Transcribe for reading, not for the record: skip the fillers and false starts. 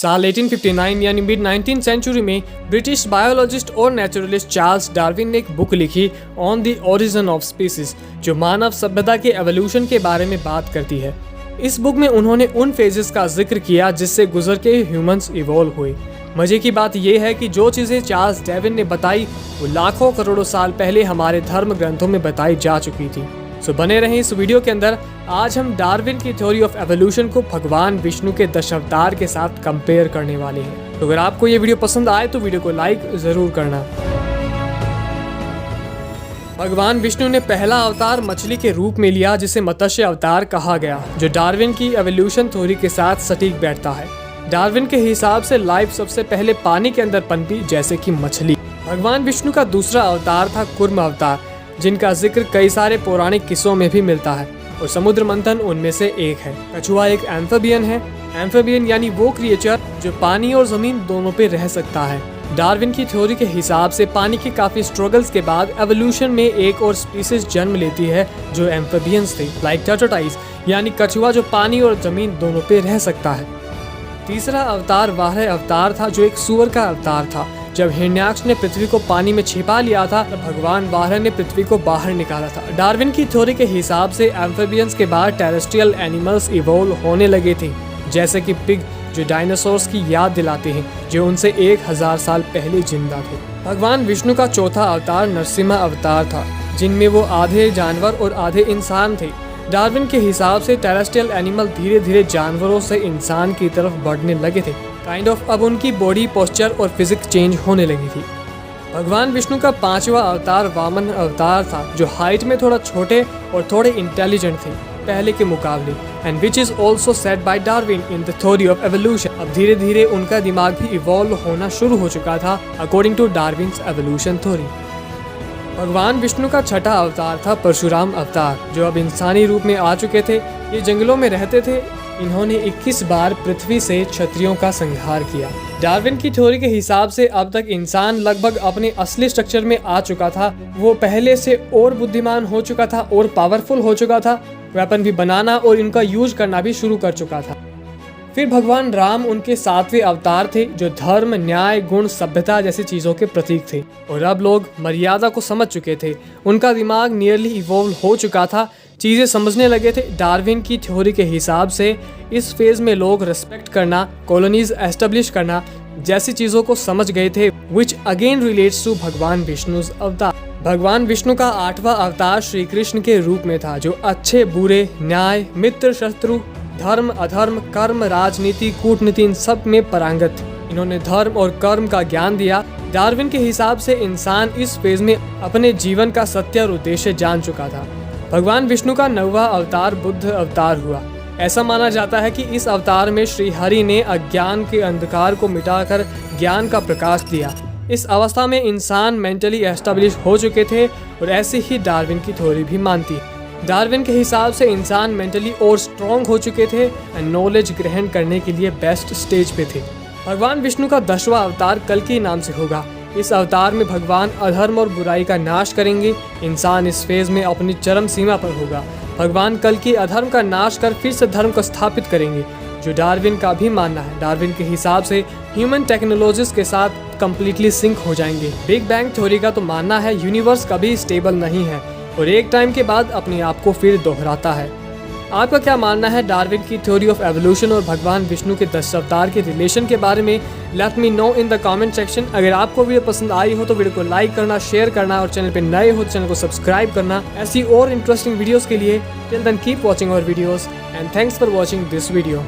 साल 1859 यानी mid 19th century में ब्रिटिश बायोलॉजिस्ट और नेचुरलिस्ट चार्ल्स डार्विन ने एक बुक लिखी on the origin of species, जो मानव सभ्यता के एवोल्यूशन के बारे में बात करती है। इस बुक में उन्होंने उन फेजेस का जिक्र किया जिससे गुजर के ह्यूमंस इवॉल्व हुए। मजे की बात यह है कि जो चीज़ें चार्ल्स डार्विन ने बताई वो लाखों करोड़ों साल पहले हमारे धर्म ग्रंथों में बताई जा चुकी थी। सो बने रहें इस वीडियो के अंदर। आज हम डार्विन की थ्योरी ऑफ एवोल्यूशन को भगवान विष्णु के दशावतार के साथ कंपेयर करने वाले हैं। तो अगर आपको ये वीडियो पसंद आए तो वीडियो को लाइक जरूर करना। भगवान विष्णु ने पहला अवतार मछली के रूप में लिया जिसे मत्स्य अवतार कहा गया, जो डार्विन की एवोल्यूशन थ्योरी के साथ सटीक बैठता है। डार्विन के हिसाब से लाइफ सबसे पहले पानी के अंदर पनपी, जैसे कि मछली। भगवान विष्णु का दूसरा अवतार था कूर्म अवतार, जिनका जिक्र कई सारे पौराणिक किस्सों में भी मिलता है और समुद्र मंथन उनमें से एक है। कछुआ एक एम्फिबियन है। एम्फिबियन यानी वो क्रिएचर जो पानी और जमीन दोनों पे रह सकता है। डार्विन की थ्योरी के हिसाब से पानी के काफी स्ट्रगल्स के बाद एवोल्यूशन में एक और स्पीसीज जन्म लेती है जो एम्फिबियंस थे, लाइक टर्टोटाइज यानी कछुआ जो पानी और जमीन दोनों पे रह सकता है। तीसरा अवतार वारह अवतार था, जो एक सूअर का अवतार था। जब हिरण्याक्ष ने पृथ्वी को पानी में छिपा लिया था तब भगवान वारह ने पृथ्वी को बाहर निकाला था। डार्विन की थ्योरी के हिसाब से एम्फिबियंस के बाद टेरेस्ट्रियल एनिमल्स इवॉल्व होने लगे थे, जैसे कि पिग जो डायनासोर्स की याद दिलाते हैं, जो उनसे 1000 साल पहले जिंदा थे। भगवान विष्णु का चौथा अवतार नरसिम्हा अवतार था, जिनमें वो आधे जानवर और आधे इंसान थे। डार्विन के हिसाब से टेरेस्ट्रियल एनिमल धीरे धीरे जानवरों से इंसान की तरफ बढ़ने लगे थे। अब उनकी बॉडी पोस्चर और फिजिक्स चेंज होने लगी थी। भगवान विष्णु का पांचवा अवतार वामन अवतार था, जो हाइट में थोड़ा छोटे और थोड़े इंटेलिजेंट थे पहले के मुकाबले, and which is also said bye Darwin in the theory of evolution. अब धीरे धीरे उनका दिमाग भी इवॉल्व होना शुरू हो चुका था according to Darwin's evolution theory. भगवान विष्णु का छठा अवतार था परशुराम अवतार, जो अब इंसानी रूप में आ चुके थे। ये जंगलों में रहते थे। इन्होंने 21 बार पृथ्वी से क्षत्रियों का संहार किया। डार्विन की थ्योरी के हिसाब से अब तक इंसान लगभग अपने असली स्ट्रक्चर में आ चुका था। वो पहले से और बुद्धिमान हो चुका था और पावरफुल हो चुका था। वेपन भी बनाना और इनका यूज करना भी शुरू कर चुका था। फिर भगवान राम उनके 7वें अवतार थे, जो धर्म, न्याय, गुण, सभ्यता जैसी चीजों के प्रतीक थे। और अब लोग मर्यादा को समझ चुके थे। उनका दिमाग नियरली इवॉल्व हो चुका था, चीजें समझने लगे थे। डार्विन की थ्योरी के हिसाब से इस फेज में लोग रिस्पेक्ट करना, कॉलोनीज एस्टेब्लिश करना जैसी चीजों को समझ गए थे, विच अगेन रिलेट्स टू भगवान विष्णु अवतार। भगवान विष्णु का 8वां अवतार श्री कृष्ण के रूप में था, जो अच्छे बुरे, न्याय, मित्र शत्रु, धर्म अधर्म, कर्म, राजनीति, कूटनीति इन सब में पारंगत थे। इन्होंने धर्म और कर्म का ज्ञान दिया। डार्विन के हिसाब से इंसान इस फेज में अपने जीवन का सत्य और उद्देश्य जान चुका था। भगवान विष्णु का 9वां अवतार बुद्ध अवतार हुआ। ऐसा माना जाता है कि इस अवतार में श्री हरि ने अज्ञान के अंधकार को मिटाकर ज्ञान का प्रकाश दिया। इस अवस्था में इंसान मेंटली एस्टेब्लिश हो चुके थे और ऐसे ही डार्विन की थ्योरी भी मानती है। डार्विन के हिसाब से इंसान मेंटली और स्ट्रॉन्ग हो चुके थे एंड नॉलेज ग्रहण करने के लिए बेस्ट स्टेज पे थे। भगवान विष्णु का 10वां अवतार कल्कि नाम से होगा। इस अवतार में भगवान अधर्म और बुराई का नाश करेंगे। इंसान इस फेज में अपनी चरम सीमा पर होगा। भगवान कल्कि अधर्म का नाश कर फिर से धर्म को स्थापित करेंगे, जो डार्विन का भी मानना है। डार्विन के हिसाब से ह्यूमन टेक्नोलॉजीज के साथ कम्प्लीटली सिंक हो जाएंगे। बिग बैंग थ्योरी का तो मानना है यूनिवर्स कभी स्टेबल नहीं है और एक टाइम के बाद अपने आप को फिर दोहराता है। आपका क्या मानना है डार्विन की थ्योरी ऑफ एवोल्यूशन और भगवान विष्णु के 10 अवतार के रिलेशन के बारे में? Let me know in the comment section. अगर आपको वीडियो पसंद आई हो तो वीडियो को लाइक करना, शेयर करना और चैनल पे नए हो तो चैनल को सब्सक्राइब करना ऐसी और इंटरेस्टिंग वीडियोस के लिए। Till then keep watching our videos and thanks for watching this video.